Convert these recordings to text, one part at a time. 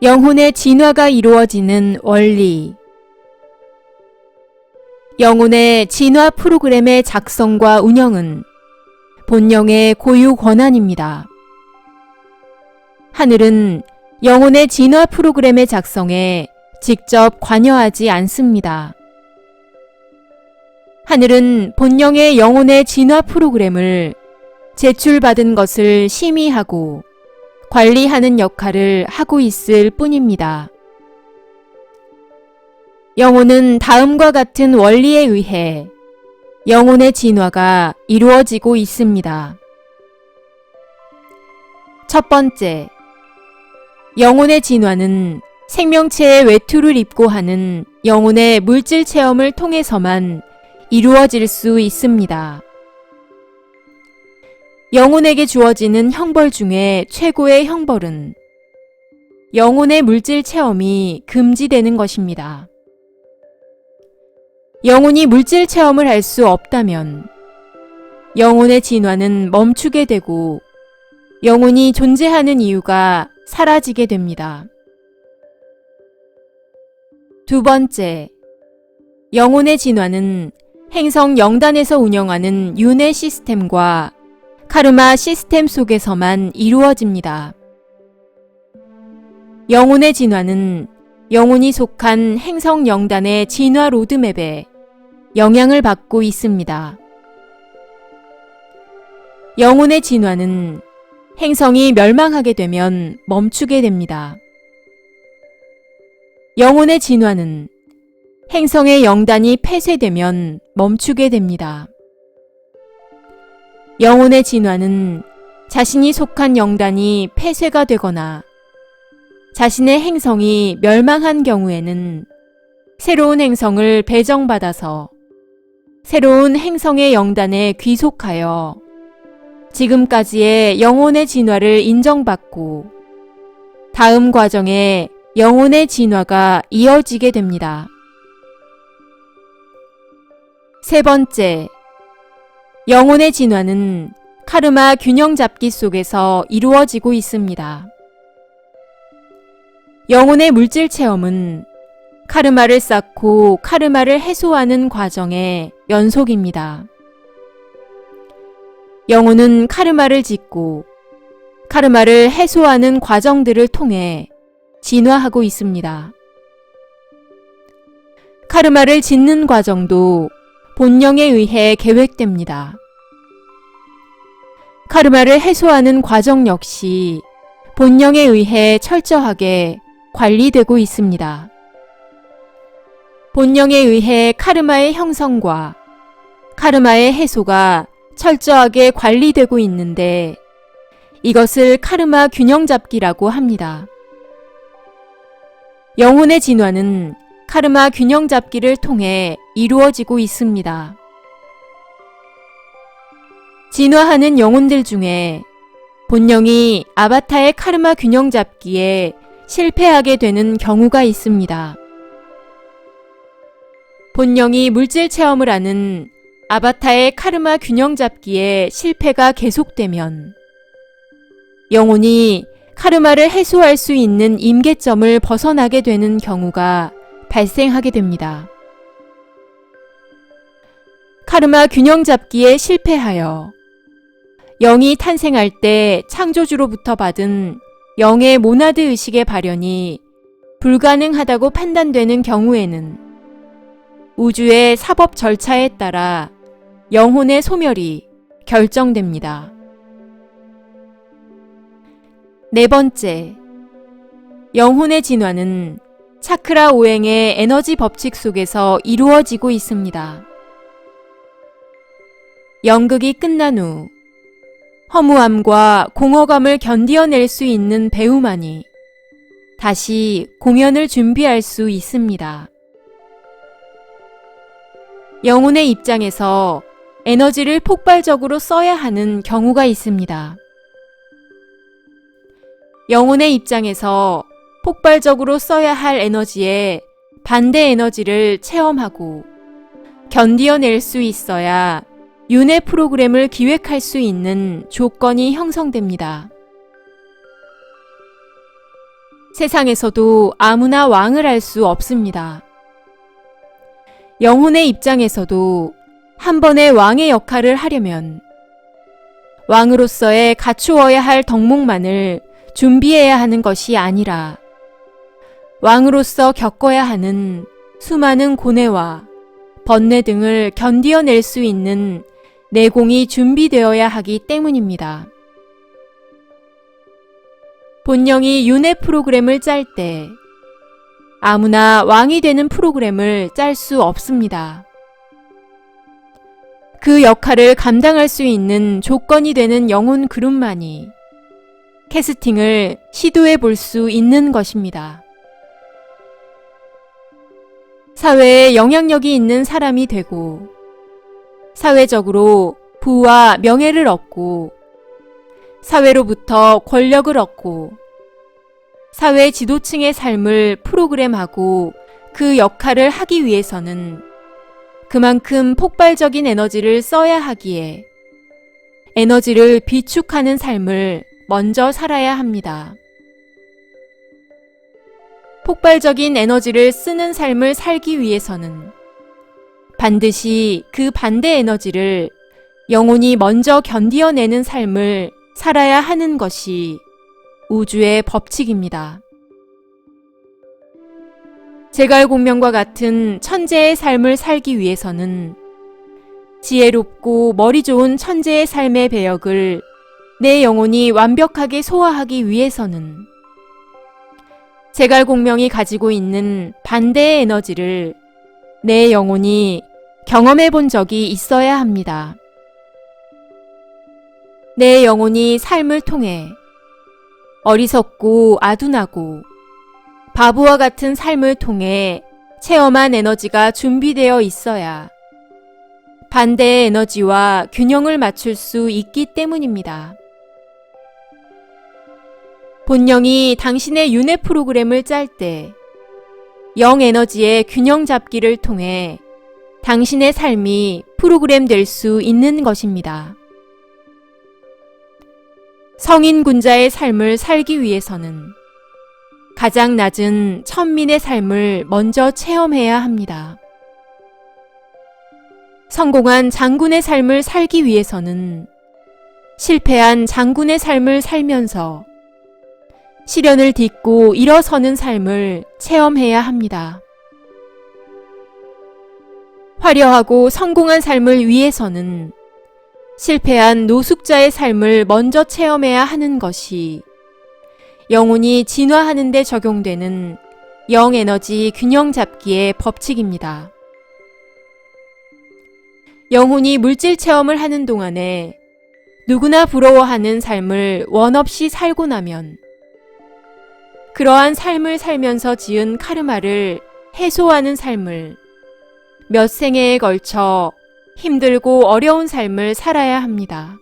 영혼의 진화가 이루어지는 원리. 영혼의 진화 프로그램의 작성과 운영은 본령의 고유 권한입니다. 하늘은 영혼의 진화 프로그램의 작성에 직접 관여하지 않습니다. 하늘은 본령의 영혼의 진화 프로그램을 제출받은 것을 심의하고 관리하는 역할을 하고 있을 뿐입니다. 영혼은 다음과 같은 원리에 의해 영혼의 진화가 이루어지고 있습니다. 첫 번째, 영혼의 진화는 생명체의 외투를 입고 하는 영혼의 물질 체험을 통해서만 이루어질 수 있습니다. 영혼에게 주어지는 형벌 중에 최고의 형벌은 영혼의 물질 체험이 금지되는 것입니다. 영혼이 물질 체험을 할 수 없다면 영혼의 진화는 멈추게 되고 영혼이 존재하는 이유가 사라지게 됩니다. 두 번째, 영혼의 진화는 행성 영단에서 운영하는 윤회 시스템과 카르마 시스템 속에서만 이루어집니다. 영혼의 진화는 영혼이 속한 행성 영단의 진화 로드맵에 영향을 받고 있습니다. 영혼의 진화는 행성이 멸망하게 되면 멈추게 됩니다. 영혼의 진화는 행성의 영단이 폐쇄되면 멈추게 됩니다. 영혼의 진화는 자신이 속한 영단이 폐쇄가 되거나 자신의 행성이 멸망한 경우에는 새로운 행성을 배정받아서 새로운 행성의 영단에 귀속하여 지금까지의 영혼의 진화를 인정받고 다음 과정에 영혼의 진화가 이어지게 됩니다. 세 번째, 영혼의 진화는 카르마 균형 잡기 속에서 이루어지고 있습니다. 영혼의 물질 체험은 카르마를 쌓고 카르마를 해소하는 과정의 연속입니다. 영혼은 카르마를 짓고 카르마를 해소하는 과정들을 통해 진화하고 있습니다. 카르마를 짓는 과정도 본령에 의해 계획됩니다. 카르마를 해소하는 과정 역시 본령에 의해 철저하게 관리되고 있습니다. 본령에 의해 카르마의 형성과 카르마의 해소가 철저하게 관리되고 있는데 이것을 카르마 균형 잡기라고 합니다. 영혼의 진화는 카르마 균형 잡기를 통해 이루어지고 있습니다. 진화하는 영혼들 중에 본령이 아바타의 카르마 균형 잡기에 실패하게 되는 경우가 있습니다. 본령이 물질 체험을 하는 아바타의 카르마 균형 잡기에 실패가 계속되면 영혼이 카르마를 해소할 수 있는 임계점을 벗어나게 되는 경우가 발생하게 됩니다. 카르마 균형 잡기에 실패하여 영이 탄생할 때 창조주로부터 받은 영의 모나드 의식의 발현이 불가능하다고 판단되는 경우에는 우주의 사법 절차에 따라 영혼의 소멸이 결정됩니다. 네 번째, 영혼의 진화는 차크라 오행의 에너지 법칙 속에서 이루어지고 있습니다. 연극이 끝난 후 허무함과 공허감을 견디어낼 수 있는 배우만이 다시 공연을 준비할 수 있습니다. 영혼의 입장에서 에너지를 폭발적으로 써야 하는 경우가 있습니다. 영혼의 입장에서 폭발적으로 써야 할 에너지에 반대 에너지를 체험하고 견디어낼 수 있어야 윤회 프로그램을 기획할 수 있는 조건이 형성됩니다. 세상에서도 아무나 왕을 할 수 없습니다. 영혼의 입장에서도 한 번의 왕의 역할을 하려면 왕으로서의 갖추어야 할 덕목만을 준비해야 하는 것이 아니라 왕으로서 겪어야 하는 수많은 고뇌와 번뇌 등을 견디어낼 수 있는 내공이 준비되어야 하기 때문입니다. 본령이 윤회 프로그램을 짤 때 아무나 왕이 되는 프로그램을 짤 수 없습니다. 그 역할을 감당할 수 있는 조건이 되는 영혼 그룹만이 캐스팅을 시도해 볼 수 있는 것입니다. 사회에 영향력이 있는 사람이 되고 사회적으로 부와 명예를 얻고 사회로부터 권력을 얻고 사회 지도층의 삶을 프로그램하고 그 역할을 하기 위해서는 그만큼 폭발적인 에너지를 써야 하기에 에너지를 비축하는 삶을 먼저 살아야 합니다. 폭발적인 에너지를 쓰는 삶을 살기 위해서는 반드시 그 반대 에너지를 영혼이 먼저 견디어내는 삶을 살아야 하는 것이 우주의 법칙입니다. 제갈공명과 같은 천재의 삶을 살기 위해서는 지혜롭고 머리 좋은 천재의 삶의 배역을 내 영혼이 완벽하게 소화하기 위해서는 제갈공명이 가지고 있는 반대의 에너지를 내 영혼이 경험해 본 적이 있어야 합니다. 내 영혼이 삶을 통해 어리석고 아둔하고 바보와 같은 삶을 통해 체험한 에너지가 준비되어 있어야 반대의 에너지와 균형을 맞출 수 있기 때문입니다. 본령이 당신의 윤회 프로그램을 짤 때 영 에너지의 균형 잡기를 통해 당신의 삶이 프로그램 될 수 있는 것입니다. 성인 군자의 삶을 살기 위해서는 가장 낮은 천민의 삶을 먼저 체험해야 합니다. 성공한 장군의 삶을 살기 위해서는 실패한 장군의 삶을 살면서 시련을 딛고 일어서는 삶을 체험해야 합니다. 화려하고 성공한 삶을 위해서는 실패한 노숙자의 삶을 먼저 체험해야 하는 것이 영혼이 진화하는 데 적용되는 영에너지 균형 잡기의 법칙입니다. 영혼이 물질 체험을 하는 동안에 누구나 부러워하는 삶을 원 없이 살고 나면 그러한 삶을 살면서 지은 카르마를 해소하는 삶을 몇 생애에 걸쳐 힘들고 어려운 삶을 살아야 합니다.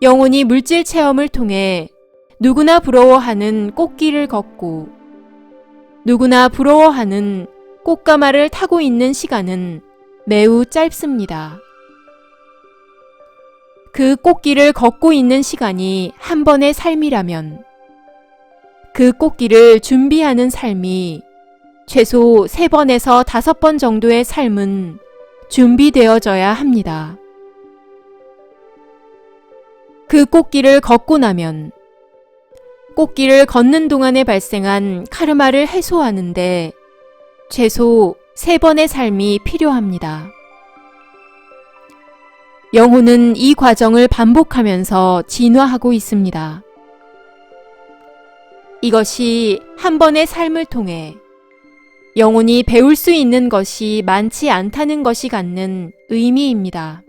영혼이 물질 체험을 통해 누구나 부러워하는 꽃길을 걷고 누구나 부러워하는 꽃가마를 타고 있는 시간은 매우 짧습니다. 그 꽃길을 걷고 있는 시간이 한 번의 삶이라면 그 꽃길을 준비하는 삶이 최소 3번에서 5번 정도의 삶은 준비되어져야 합니다. 그 꽃길을 걷고 나면 꽃길을 걷는 동안에 발생한 카르마를 해소하는데 최소 3번의 삶이 필요합니다. 영혼은 이 과정을 반복하면서 진화하고 있습니다. 이것이 한 번의 삶을 통해 영혼이 배울 수 있는 것이 많지 않다는 것이 갖는 의미입니다.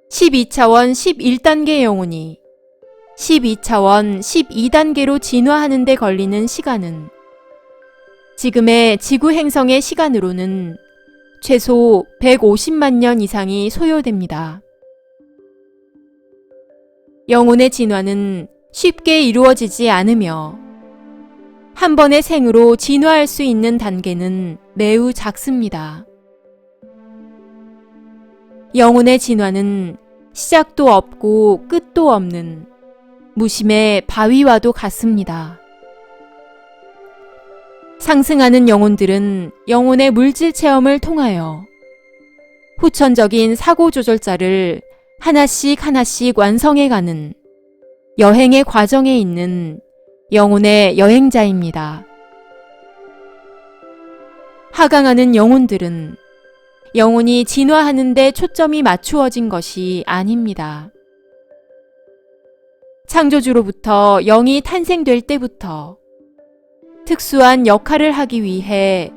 12차원 11단계 영혼이 12차원 12단계로 진화하는 데 걸리는 시간은 지금의 지구 행성의 시간으로는 최소 150만 년 이상이 소요됩니다. 영혼의 진화는 쉽게 이루어지지 않으며 한 번의 생으로 진화할 수 있는 단계는 매우 작습니다. 영혼의 진화는 시작도 없고 끝도 없는 무심의 바위와도 같습니다. 상승하는 영혼들은 영혼의 물질 체험을 통하여 후천적인 사고 조절자를 하나씩 하나씩 완성해가는 여행의 과정에 있는 영혼의 여행자입니다. 하강하는 영혼들은 영혼이 진화하는 데 초점이 맞추어진 것이 아닙니다. 창조주로부터 영이 탄생될 때부터 특수한 역할을 하기 위해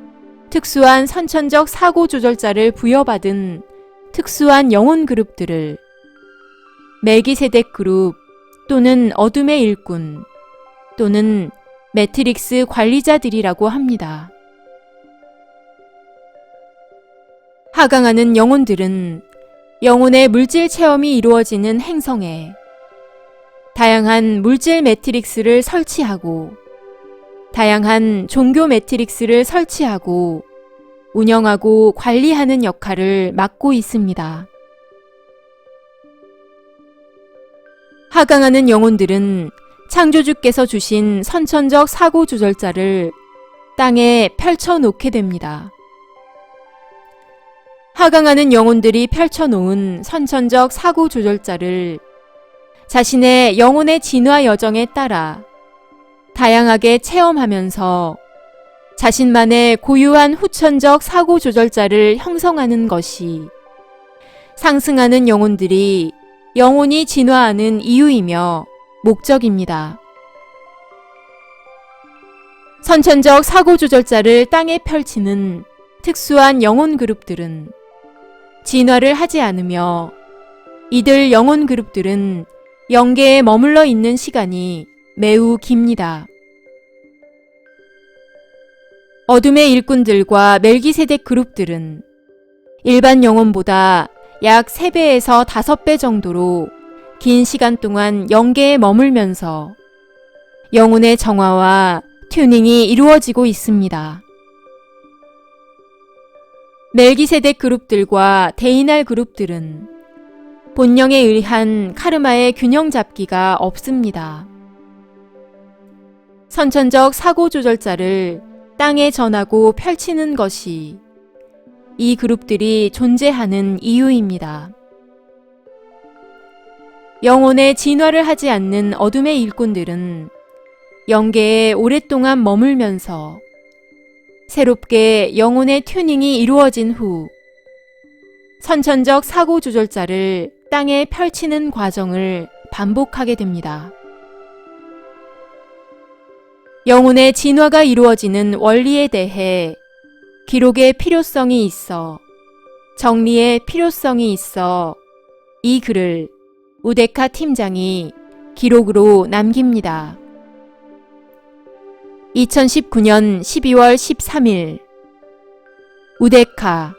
특수한 선천적 사고 조절자를 부여받은 특수한 영혼 그룹들을 멜기세덱 그룹 또는 어둠의 일꾼 또는 매트릭스 관리자들이라고 합니다. 하강하는 영혼들은 영혼의 물질 체험이 이루어지는 행성에 다양한 물질 매트릭스를 설치하고 다양한 종교 매트릭스를 설치하고 운영하고 관리하는 역할을 맡고 있습니다. 하강하는 영혼들은 창조주께서 주신 선천적 사고 조절자를 땅에 펼쳐놓게 됩니다. 하강하는 영혼들이 펼쳐놓은 선천적 사고 조절자를 자신의 영혼의 진화 여정에 따라 다양하게 체험하면서 자신만의 고유한 후천적 사고 조절자를 형성하는 것이 상승하는 영혼들이 영혼이 진화하는 이유이며 목적입니다. 선천적 사고 조절자를 땅에 펼치는 특수한 영혼 그룹들은 진화를 하지 않으며 이들 영혼 그룹들은 영계에 머물러 있는 시간이 매우 깁니다. 어둠의 일꾼들과 멜기세덱 그룹들은 일반 영혼보다 약 3배에서 5배 정도로 긴 시간 동안 영계에 머물면서 영혼의 정화와 튜닝이 이루어지고 있습니다. 멜기세덱 그룹들과 데이날 그룹들은 본령에 의한 카르마의 균형 잡기가 없습니다. 선천적 사고 조절자를 땅에 전하고 펼치는 것이 이 그룹들이 존재하는 이유입니다. 영혼의 진화를 하지 않는 어둠의 일꾼들은 영계에 오랫동안 머물면서 새롭게 영혼의 튜닝이 이루어진 후 선천적 사고 조절자를 땅에 펼치는 과정을 반복하게 됩니다. 영혼의 진화가 이루어지는 원리에 대해 기록의 필요성이 있어 정리의 필요성이 있어 이 글을 우데카 팀장이 기록으로 남깁니다. 2019년 12월 13일 우데카